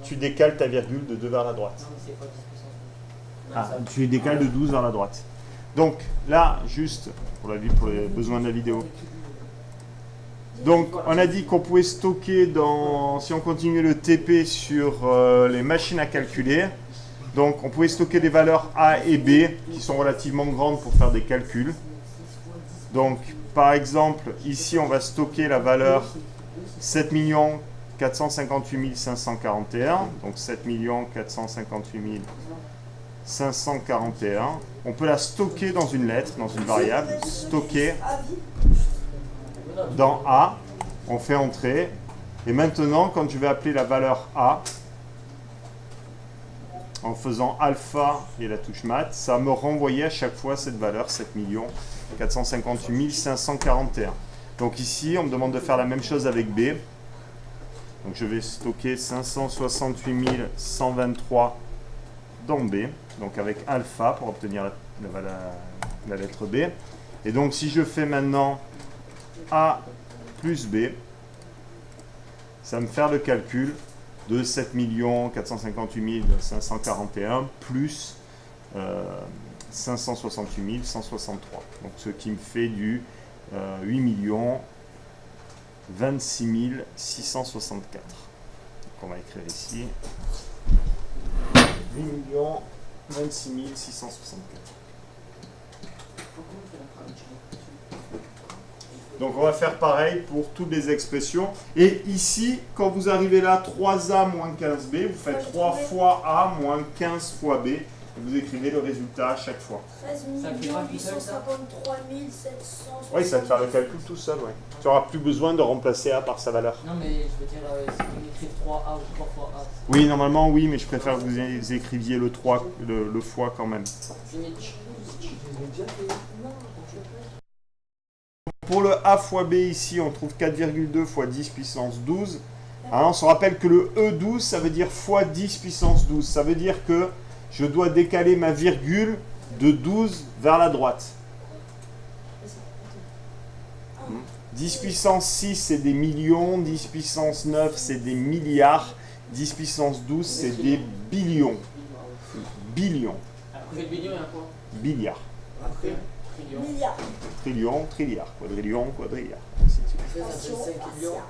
tu décales ta virgule de 2 vers la droite. Non, mais c'est fois 10 puissance 12. Ah, tu décales de 12 vers la droite. Donc là, juste pour les besoins de la vidéo. Donc on a dit qu'on pouvait stocker si on continue le TP sur les machines à calculer. Donc on pouvait stocker des valeurs A et B qui sont relativement grandes pour faire des calculs. Donc par exemple, ici on va stocker la valeur 7 458 541. Donc 7 458 541. On peut la stocker dans une lettre, dans une variable. Stocker dans A. On fait entrer. Et maintenant, quand je vais appeler la valeur A, en faisant alpha et la touche mat, ça me renvoyait à chaque fois cette valeur, 7 458 541. Donc ici, on me demande de faire la même chose avec B. Donc je vais stocker 568 123 dans B, donc avec alpha pour obtenir la lettre B. Et donc si je fais maintenant A plus B, ça va me faire le calcul de 7 458 541 plus 568 163. Donc ce qui me fait du 8 26 664. Donc on va écrire ici 8 26 664. Donc on va faire pareil pour toutes les expressions. Et ici, quand vous arrivez là, 3A moins 15B, vous faites 3 fois A moins 15 fois B. Et vous écrivez le résultat à chaque fois. 13 853 700. Oui, ça va te faire le calcul tout seul, ouais. Tu n'auras plus besoin de remplacer A par sa valeur. Non, mais je veux dire, si on écrit 3A ou 3 fois A. Oui, normalement, oui, mais je préfère que vous écriviez le 3, le fois quand même. Pour le A fois B ici, on trouve 4,2 fois 10 puissance 12. Hein, on se rappelle que le E12, ça veut dire fois 10 puissance 12. Ça veut dire que je dois décaler ma virgule de 12 vers la droite. 10 puissance 6, c'est des millions. 10 puissance 9, c'est des milliards. 10 puissance 12, c'est des billions. Billions. Après le billion, il y a quoi? Billiards. Après Milliards. Trillion, trilliard. Quadrillion, quadrillard. Ainsi de suite. ça fait 5 millions.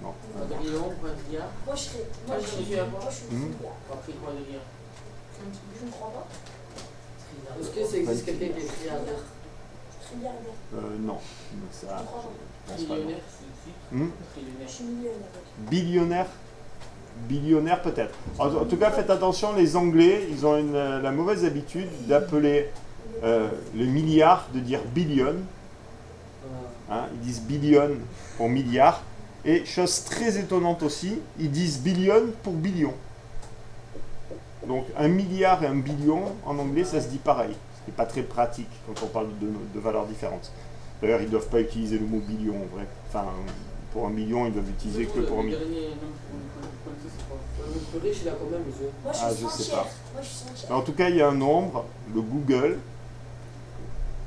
Non. Quadrillion, quadrillard. Moi je serais. Moi, je suis à quoi? Moi je suis milliard. Après quadrillard. Je ne crois pas. Est-ce que ça existe quelqu'un qui est trilliardaire? Trilliardaire. Non. Ça, Je crois pas. Trillionnaire? Je suis millionnaire. Billionnaire. Billionnaire peut-être. En tout cas, faites attention, les Anglais, ils ont la mauvaise habitude d'appeler le milliard, de dire billion. Hein, ils disent billion pour milliard. Et chose très étonnante aussi, ils disent billion pour billion. Donc un milliard et un billion, en anglais, ça se dit pareil. Ce qui n'est pas très pratique quand on parle de valeurs différentes. D'ailleurs, ils ne doivent pas utiliser le mot billion, en vrai. Enfin, pour un million, ils doivent utiliser que pour un million. Le plus riche, il a combien, monsieur? Moi Ah, je suis je sais entière. pas. Moi je suis entière. Mais en tout cas, il y a un nombre, le Google,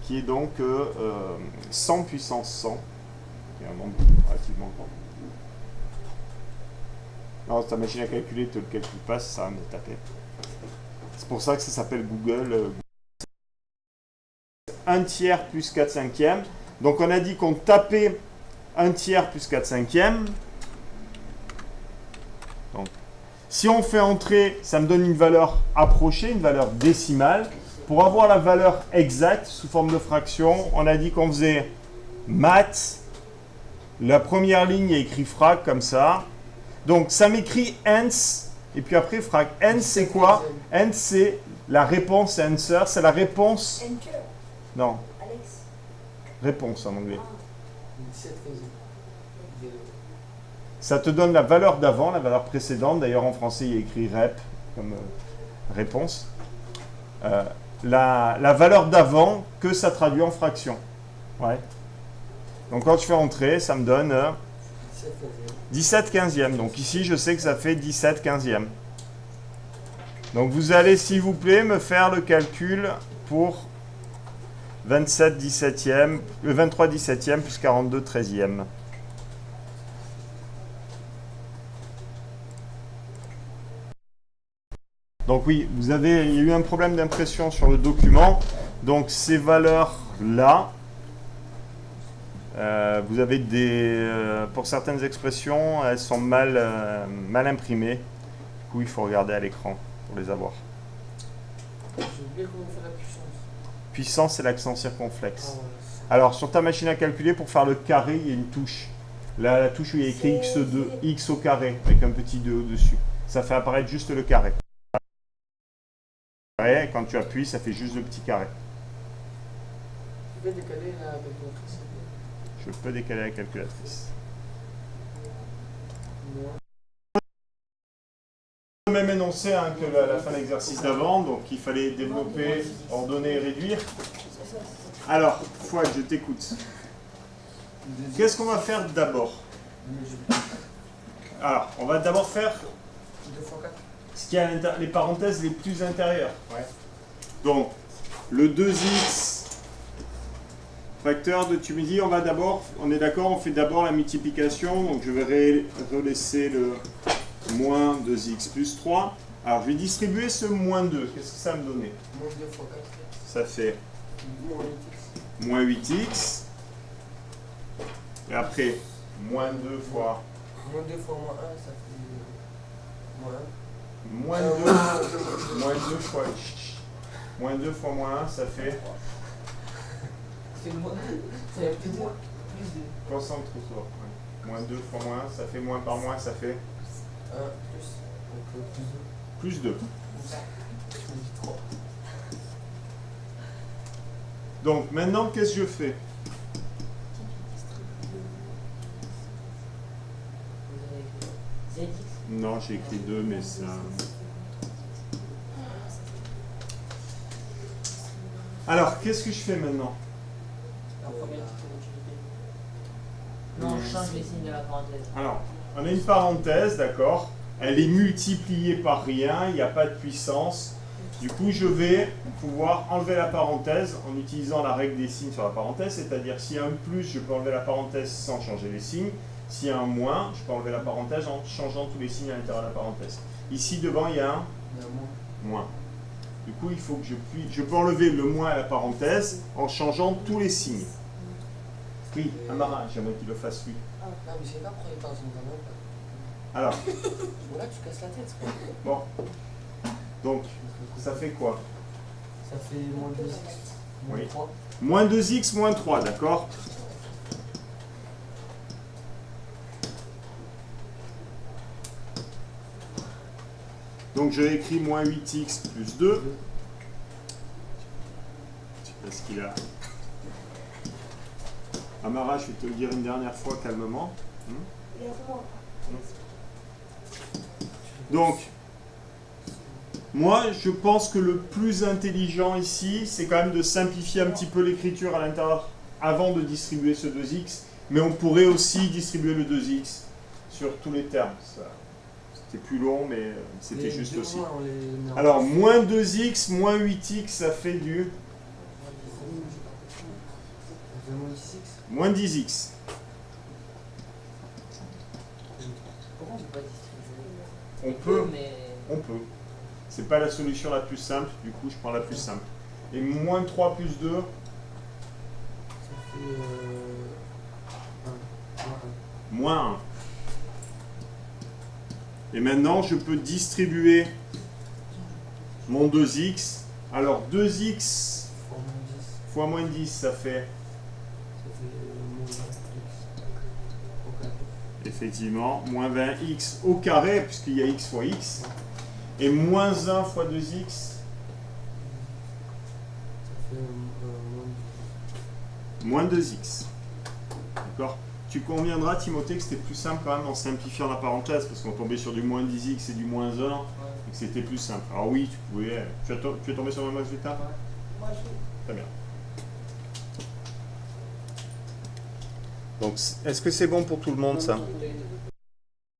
qui est donc 100 puissance 100, qui est un nombre relativement grand. Non, ta machine à calculer ne te le calcule pas, ça de taper. C'est pour ça que ça s'appelle Google. 1 tiers plus 4 cinquièmes. Donc on a dit qu'on tapait 1 tiers plus 4 cinquièmes. Donc, si on fait entrer, ça me donne une valeur approchée, une valeur décimale. Pour avoir la valeur exacte sous forme de fraction, on a dit qu'on faisait maths. La première ligne est écrit frac comme ça. Donc ça m'écrit ans, et puis après frac. Ans c'est quoi? Ans c'est la réponse, answer, c'est la réponse. Anchor. Non, Alex. réponse en anglais. 17 Ça te donne la valeur d'avant, la valeur précédente. D'ailleurs, en français, il y a écrit rep comme réponse. La valeur d'avant que ça traduit en fraction. Ouais. Donc, quand je fais entrer, ça me donne 17 quinzièmes. Donc, ici, je sais que ça fait 17 quinzièmes. Donc, vous allez, s'il vous plaît, me faire le calcul pour 27 17e, 23 17e plus 42 13e. Donc oui, il y a eu un problème d'impression sur le document. Donc ces valeurs-là, vous avez pour certaines expressions, elles sont mal imprimées. Du coup, il faut regarder à l'écran pour les avoir. J'ai oublié comment faire la puissance. Puissance, c'est l'accent circonflexe. Ah, ouais. Alors, sur ta machine à calculer, pour faire le carré, il y a une touche. Là, la touche où il y a écrit x2, x au carré, avec un petit 2 au-dessus. Ça fait apparaître juste le carré. Et quand tu appuies, ça fait juste le petit carré. Tu peux décaler la calculatrice. Je peux décaler la calculatrice. Moi. Le même énoncé hein, que la fin de l'exercice d'avant, donc il fallait développer, ordonner et réduire. Alors, Fouad, je t'écoute. Qu'est-ce qu'on va faire d'abord? Alors, on va d'abord faire 2 x 4. ce qu'il y a les parenthèses les plus intérieures. Ouais. Donc, le 2x facteur de, tu me dis, on est d'accord, on fait d'abord la multiplication, donc je vais relaisser le moins 2x plus 3. Alors, je vais distribuer ce moins 2. Qu'est-ce que ça va me donner? Moins 2 x 4. Ça fait Moins 8x. moins 8x. Et après, moins 2 fois... Moins 2 fois moins 1, ça fait moins 1. Moins 2, moins 2 fois... Moins 2 fois moins 1, ça fait... C'est moins. C'est plus 2. Plus 2. Concentre-toi. Ouais. Moins 2 fois moins 1, ça fait moins par moins, ça fait... 1 plus. Donc Plus 2. je me dis 3. Donc maintenant, qu'est-ce que je fais? ZX. Non, j'ai écrit 2, mais ça... Alors, qu'est-ce que je fais maintenant? La première utilité. Non, on change les signes de la parenthèse. Alors, on a une parenthèse, d'accord? Elle est multipliée par rien, il n'y a pas de puissance. Du coup, je vais pouvoir enlever la parenthèse en utilisant la règle des signes sur la parenthèse, c'est-à-dire s'il y a un plus, je peux enlever la parenthèse sans changer les signes. S'il y a un moins, je peux enlever la parenthèse en changeant tous les signes à l'intérieur de la parenthèse. Ici, devant, il y a un Il y a moins. moins. Du coup, il faut que je peux enlever le moins à la parenthèse en changeant tous les signes. Oui, Amara, j'aimerais qu'il le fasse lui. Ah, non, mais c'est pas pour les temps, c'est vraiment pas. Alors, Voilà, tu casses la tête, quoi. bon. Donc, ça fait quoi? Ça fait moins 2x. Moins Oui. 3. Moins 2x, moins 3, d'accord? Donc, je écris moins 8x plus 2. Je sais pas ce qu'il a. Amara, je vais te le dire une dernière fois calmement. Et après, moi. Donc, moi, je pense que le plus intelligent ici, c'est quand même de simplifier un petit peu l'écriture à l'intérieur avant de distribuer ce 2x. Mais on pourrait aussi distribuer le 2x sur tous les termes. C'était plus long, mais c'était juste aussi. Alors, moins 2x, moins 8x, ça fait du moins 10x. Pourquoi on peut pas distribuer? On peut, Mais. on peut. C'est pas la solution la plus simple, du coup, je prends la plus simple. Et moins 3 plus 2, Ça fait. moins 1. Et maintenant, je peux distribuer mon 2x. Alors, 2x Fois moins 10. fois moins 10, ça fait Ça fait moins 20x. Au carré. effectivement moins 20x au carré, puisqu'il y a x fois x. Et moins 1 fois 2x, Ça fait moins 2x. D'accord? Tu conviendras, Timothée, que c'était plus simple quand même en simplifiant la parenthèse, parce qu'on tombait sur du moins 10x et du moins 1, et que c'était plus simple. Alors oui, tu pouvais... Tu es tombé sur le même résultat? Moi, je. Très bien. Donc, est-ce que c'est bon pour tout le monde, ça? moins 20.